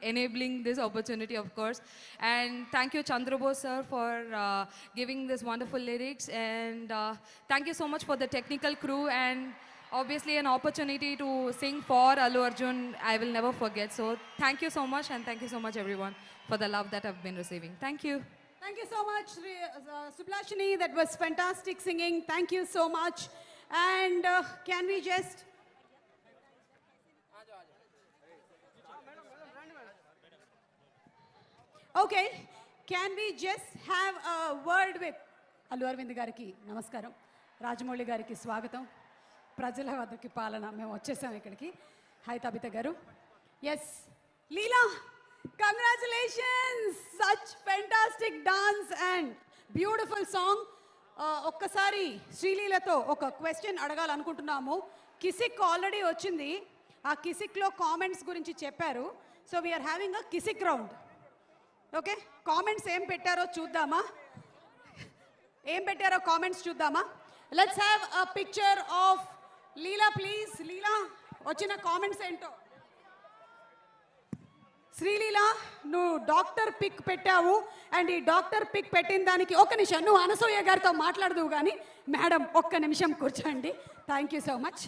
enabling this opportunity, of course. And thank you, Chandrabose sir, for giving this wonderful lyrics. And thank you so much for the technical crew. And obviously, an opportunity to sing for Allu Arjun, I will never forget. So thank you so much, and thank you so much, everyone, for the love that I've been receiving. Thank you. Thank you so much, Sublashini. That was fantastic singing. Thank you so much. And can we just... Okay, can we just have a word with Allu Arvind Gariki? Namaskaram. Rajamouli Gariki Swagatam. Prajala Vadaki Palana. Memu vachesam ikkadiki. Hi Tabitha garu. Yes. Leela, congratulations! Such fantastic dance and beautiful song. ఒక్కసారి శ్రీలీలతో ఒక question అడగాలనుకుంటున్నాము. Kissik already వచ్చింది. ఆ కిసిక్లో comments గురించి చెప్పారు. So we're having a Kissik round. Okay, comments ఏం పెట్టారో చూద్దామా? Comments చూద్దామా? Let's have a picture of Leela please. Leela, వచ్చిన కామెంట్స్ ఏంటో. శ్రీలీల, నువ్వు డాక్టర్ పిక్ పెట్టావు. అండ్ ఈ డాక్టర్ పిక్ పెట్టిన దానికి ఒక నిమిషం, నువ్వు అనసూయ గారితో మాట్లాడదువు కానీ మేడం ఒక్క నిమిషం కూర్చోండి. Thank you so much.